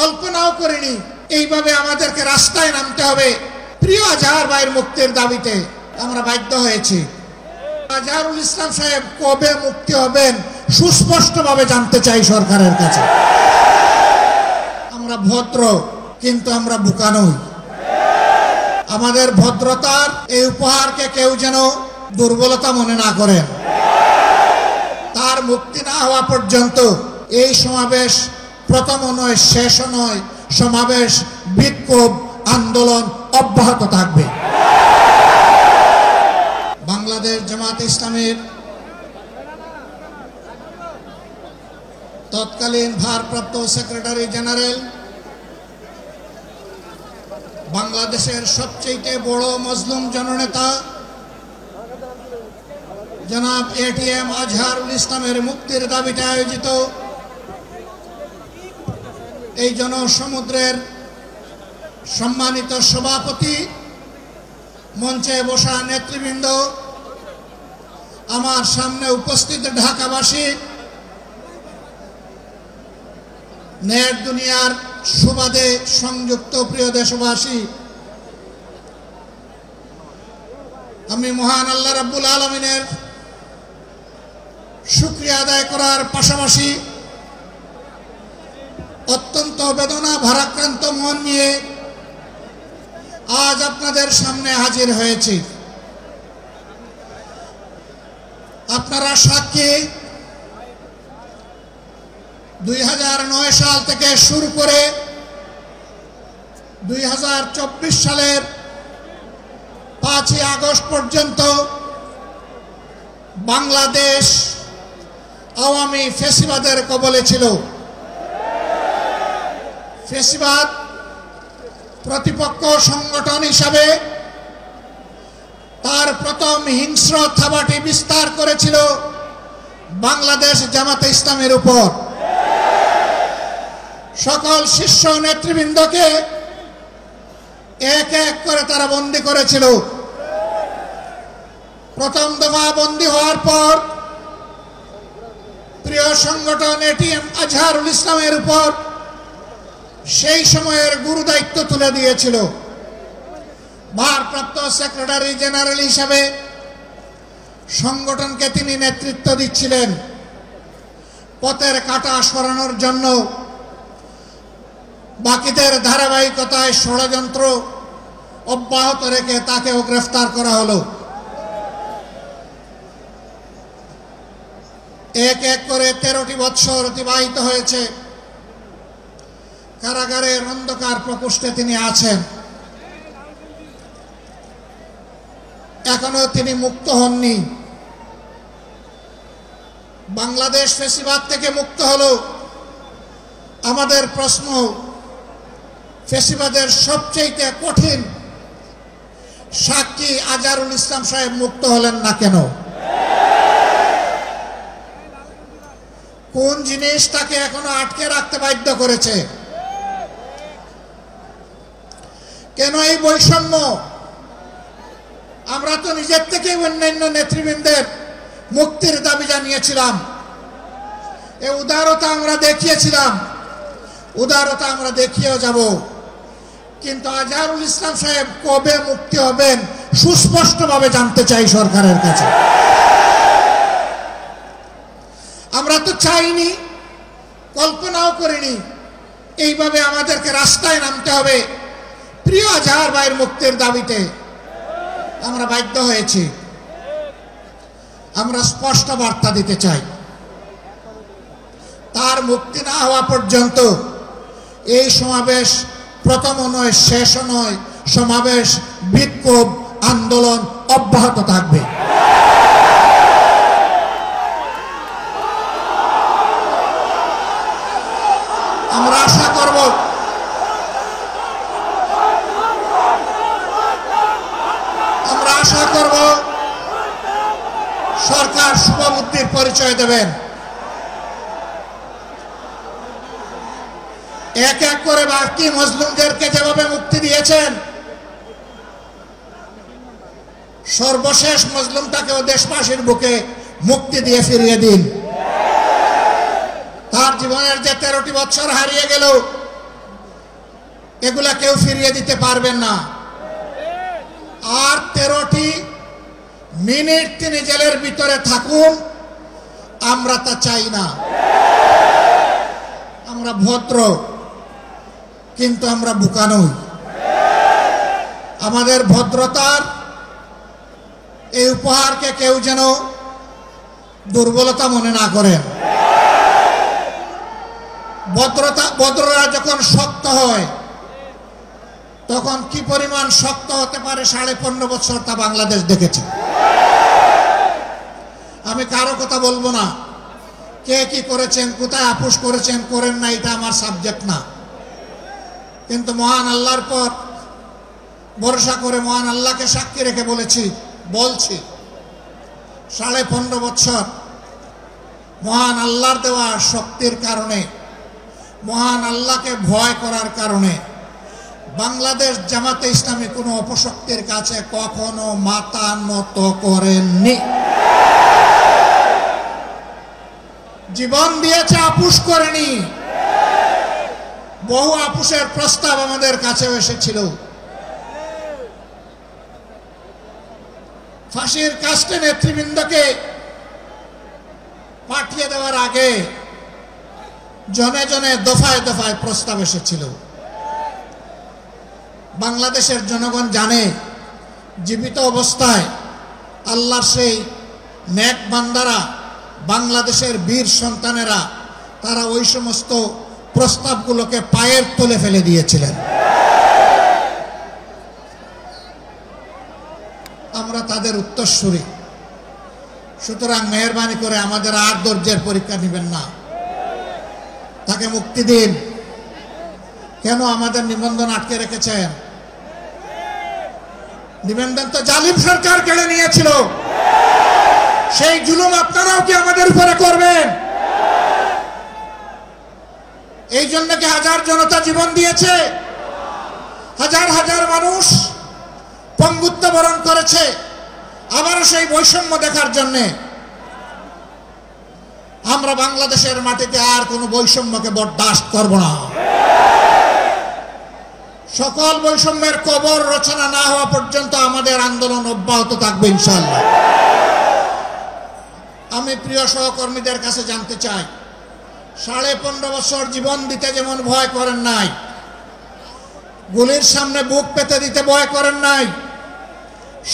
কল্পনাও করিনি এইভাবে আমাদেরকে রাস্তায় নামতে হবে প্রিয় আজহার ভাইয়ের মুক্তির দাবিতে। আমরা বাধ্য হয়েছি। আজহারুল ইসলাম সাহেব কবে মুক্তি হবেন সুস্পষ্টভাবে জানতে চাই সরকারের কাছে। আমরা ভদ্র, কিন্তু আমরা বোকা নই। আমাদের ভদ্রতার এই উপহারকে কেউ যেন দুর্বলতা মনে না করেন। তার মুক্তি না হওয়া পর্যন্ত এই সমাবেশ প্রথমও নয়, শেষও নয়। সমাবেশ, বিক্ষোভ, আন্দোলন অব্যাহত থাকবে। বাংলাদেশ জামাত ইসলামের তৎকালীন ভারপ্রাপ্ত সেক্রেটারি জেনারেল, বাংলাদেশের সবচেয়ে বড় মজলুম জননেতা জনাব এটিএম আজহারুল ইসলামের মুক্তির দাবিতে আয়োজিত এই জনসমুদ্রের সম্মানিত সভাপতি, মঞ্চে বসা নেতৃবৃন্দ, আমার সামনে উপস্থিত ঢাকাবাসী, নেট দুনিয়ার সুবাদে সংযুক্ত প্রিয় দেশবাসী, আমি মহান আল্লাহ রাব্বুল আলামিনের শুকরিয়া আদায় করার পাশাপাশি অত্যন্ত বেদনা ভারাক্রান্ত মন নিয়ে আজ আপনাদের সামনে হাজির হয়েছি। আপনারা সাক্ষী, 2009 সাল থেকে শুরু করে 2024 সালের 5ই আগস্ট পর্যন্ত বাংলাদেশ আওয়ামী ফ্যাসিবাদের কবলে ছিল। ফ্যাসিবাদ প্রতিপক্ষ সংগঠন হিসাবে তার প্রথম হিংস্র থাবাটি বিস্তার করেছিল বাংলাদেশ জামাতে ইসলামের উপর। সকল শীর্ষ নেতৃবৃন্দকে এক এক করে তারা বন্দী করেছিল। প্রথম দফা বন্দী হওয়ার পর প্রিয় সংগঠন এটিএম আজহারুল ইসলামের উপর সেই সময়ের গুরু দায়িত্ব তুলে দিয়েছিল। ভারপ্রাপ্ত সেক্রেটারি জেনারেল হিসাবে সংগঠনকে তিনি নেতৃত্ব দিচ্ছিলেন। পথের কাঁটা সরানোর জন্য বাকিদের ধারাবাহিকতায় ষড়যন্ত্র অব্যাহত রেখে তাকেও গ্রেফতার করা হলো। এক এক করে 13টি বৎসর অতিবাহিত হয়েছে। কারাগারের অন্ধকার প্রকোষ্ঠে তিনি আছেন। এখনো তিনি মুক্ত হননি। বাংলাদেশ ফ্যাসিবাদ থেকে মুক্ত হলো। আমাদের প্রশ্ন, ফ্যাসিবাদের সবচেয়ে কঠিন সাক্ষী আজহারুল ইসলাম সাহেব মুক্ত হলেন না কেন? কোন জিনিস তাকে এখনো আটকে রাখতে বাধ্য করেছে? কেন এই বৈষম্য? আমরা তো নিজের থেকে অন্যান্য নেতৃবৃন্দের মুক্তির দাবি জানিয়েছিলাম। এই উদারতা আমরা দেখিয়েছিলাম, উদারতা আমরা দেখিয়েও যাব। কিন্তু আজহারুল ইসলাম সাহেব কবে মুক্তি হবেন সুস্পষ্টভাবে জানতে চাই সরকারের কাছে। আমরা তো চাইনি, কল্পনাও করিনি এইভাবে আমাদেরকে রাস্তায় নামতে হবে প্রিয় আজহার ভাইয়ের মুক্তির দাবিতে। আমরা বাধ্য হয়েছি। আমরা স্পষ্ট বার্তা দিতে চাই, তার মুক্তি না হওয়া পর্যন্ত এই সমাবেশ প্রথমও নয়, শেষও নয়। সমাবেশ, বিক্ষোভ, আন্দোলন অব্যাহত থাকবে। আমরা আশা করব সরকার শুভবুদ্ধির পরিচয় দেবেন। এক এক করে বাকি মজলুমদেরকে যেভাবে মুক্তি দিয়েছেন, সর্বশেষ মজলুমটাকেও দেশবাসীর বুকে মুক্তি দিয়ে ফিরিয়ে দিন। তার জীবনের যে 13টি বছর হারিয়ে গেল, এগুলা কেউ ফিরিয়ে দিতে পারবেন না। আর 13টি মিনিট তিনি জেলের ভিতরে থাকুন, আমরা তা চাই না। আমরা ভদ্র, কিন্তু আমরা বোকা নই। আমাদের ভদ্রতার এই উপহারকে কেউ যেন দুর্বলতা মনে না করেন। ভদ্ররা যখন শক্ত হয়, তখন কি পরিমাণ শক্ত হতে পারে 15.5 বছর তা বাংলাদেশ দেখেছে। আমি কারো কথা বলবো না, কে কি করেছেন, কোথায় আপোষ করেছেন করেন না, এটা আমার সাবজেক্ট না। কিন্তু মহান আল্লাহর পর ভরসা করে মহান আল্লাহকে সাক্ষী রেখে বলছি 15.5 বছর মহান আল্লাহর দেওয়া শক্তির কারণে, মহান আল্লাহকে ভয় করার কারণে বাংলাদেশ জামাতে ইসলামী কোনো অপশক্তির কাছে কখনো মাথা নত করেননি। জীবন দিয়েছে, আপোষ করেনি। বহু আপোষের প্রস্তাব আমাদের কাছে এসেছিল। ফাঁসির কাস্টে নেতৃবৃন্দকে পাঠিয়ে দেওয়ার আগে জনে জনে দফায় দফায় প্রস্তাব এসেছিল। বাংলাদেশের জনগণ জানে, জীবিত অবস্থায় আল্লাহর সেই নেক বান্দারা, বাংলাদেশের বীর সন্তানেরা, তারা ওই সমস্ত প্রস্তাবগুলোকে পায়ের তলে ফেলে দিয়েছিলেন। আমরা তাদের উত্তরসূরি। সুতরাং মেহেরবানি করে আমাদের আর ধৈর্যের পরীক্ষা নেবেন না, তাকে মুক্তি দিন। কেন আমাদের নিবন্ধন আটকে রেখেছেন? নিবন্ধন তো জালিম সরকার কেড়ে নিয়েছিল। সেই জুলুম আপনারাও কি আমাদের উপরে করবেন? এই জন্য কি হাজার জনতা জীবন দিয়েছে, হাজার হাজার মানুষ পঙ্গুত্ব বরণ করেছে, আবারও সেই বৈষম্য দেখার জন্যে। আমরা বাংলাদেশের মাটিতে আর কোনো বৈষম্যকে বরদাস্ত করব না। সকল বৈষম্যের কবর রচনা না হওয়া পর্যন্ত আমাদের আন্দোলন অব্যাহত থাকবে ইনশাআল্লাহ। আমি প্রিয় সহকর্মীদের কাছে জানতে চাই, 15.5 বছর জীবন দিতে যেমন ভয় করেন নাই, গুলির সামনে বুক পেতে দিতে ভয় করেন নাই,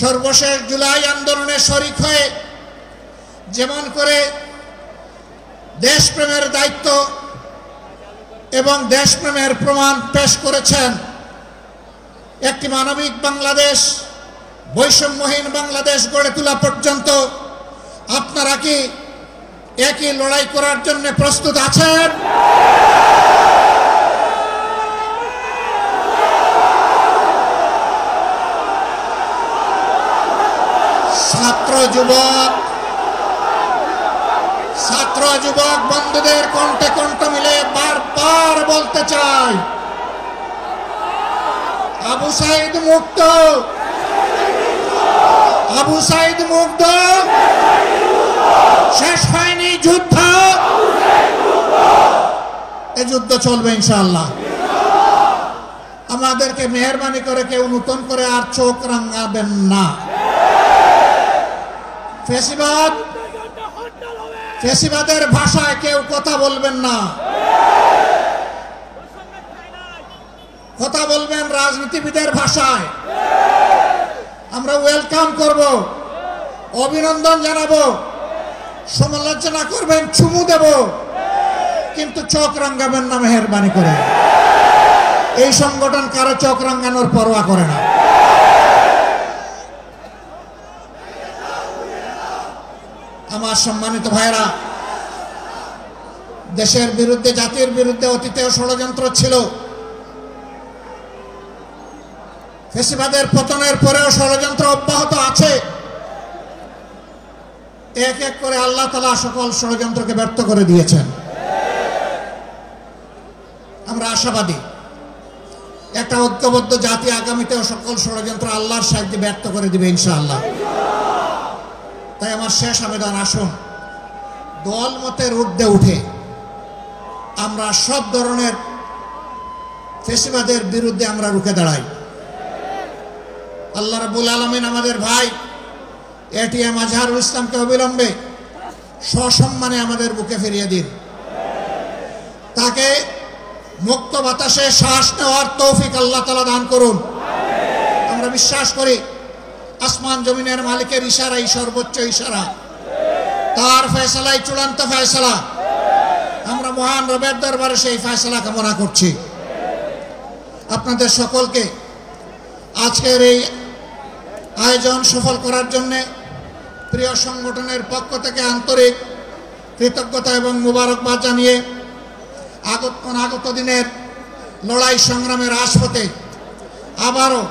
সর্বশেষ জুলাই আন্দোলনে শরিক হয়ে যেমন করে দেশপ্রেমের দায়িত্ব এবং দেশপ্রেমের প্রমাণ পেশ করেছেন, একটি মানবিক বাংলাদেশ, বৈষম্যহীন বাংলাদেশ গড়ে তোলা পর্যন্ত আপনারা কি একই লড়াই করার জন্য প্রস্তুত আছেন? ছাত্র যুবক বন্ধুদের কণ্ঠে কণ্ঠ মিলে বারবার বলতে চাই, আবু সাইদ মুক্ত, আবু সাইদ মুক্ত। শেষ হয়নি যুদ্ধ, এই যুদ্ধ চলবে ইনশাআল্লাহ। আমাদেরকে মেহেরবানি করে কেউ নতুন করে আর চোখ রাঙাবেন না। ফেসিবাদের ভাষায় কেউ কথা বলবেন না, কথা বলবেন রাজনীতিবিদের ভাষায়। আমরা ওয়েলকাম করব, অভিনন্দন জানাবো, সমালোচনা করবেন, চুমু দেব, কিন্তু চোখ রাঙাবেন না মেহেরবানি করে। এই সংগঠন কারো চোখ রাঙানোর পরোয়া করে না। আমার সম্মানিত ভাইরা, দেশের বিরুদ্ধে, জাতির বিরুদ্ধে অতীতেও ষড়যন্ত্র ছিল। ফ্যাসিবাদের পতনের পরেও ষড়যন্ত্র অব্যাহত আছে। এক এক করে আল্লাহ তাআলা সকল ষড়যন্ত্রকে ব্যর্থ করে দিয়েছেন। আমরা আশাবাদী, একটা ঐক্যবদ্ধ জাতি আগামীতেও সকল ষড়যন্ত্র আল্লাহর সাহায্যে ব্যর্থ করে দিবে ইনশাআল্লাহ। তাই আমার শেষ আবেদন, আসুন দল মতের ঊর্ধ্বে উঠে আমরা সব ধরনের ফেসিবাদের বিরুদ্ধে আমরা রুখে দাঁড়াই। আল্লাহ রাব্বুল আলামিন আমাদের ভাই এটিএম আজহারুল ইসলামকে অবিলম্বে সসম্মানে আমাদের বুকে ফিরিয়ে দিন। তাকে মুক্ত বাতাসে শ্বাস নেওয়ার তৌফিক আল্লাহ তাআলা দান করুন। আমরা বিশ্বাস করি আসমান জমিনের মালিকের ইশারাই সর্বোচ্চ ইশারা, তার ফয়সালাই চূড়ান্ত ফয়সালা। আমরা মহান রবের দরবারে সেই ফয়সালা কামনা করছি। আপনাদের সকলকে আজকের এই আয়োজন সফল করার জন্য প্রিয় সংগঠনের পক্ষ থেকে আন্তরিক কৃতজ্ঞতা এবং মুবারকবাদ জানিয়ে আগত দিনের লড়াই সংগ্রামের রাজপথে আবারও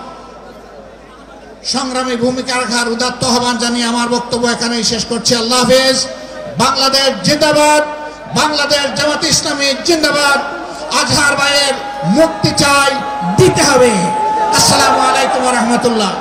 সংগ্রামী ভূমিকা রাখার উদাত্ত আহ্বান জানিয়ে আমার বক্তব্য এখানেই শেষ করছি। আল্লাহ হাফেজ। বাংলাদেশ জিন্দাবাদ, বাংলাদেশ জামাত ইসলামী জিন্দাবাদ। আজহার ভাইয়ের মুক্তি চাই, দিতে হবে। আসসালামু আলাইকুম ওয়া রাহমাতুল্লাহ।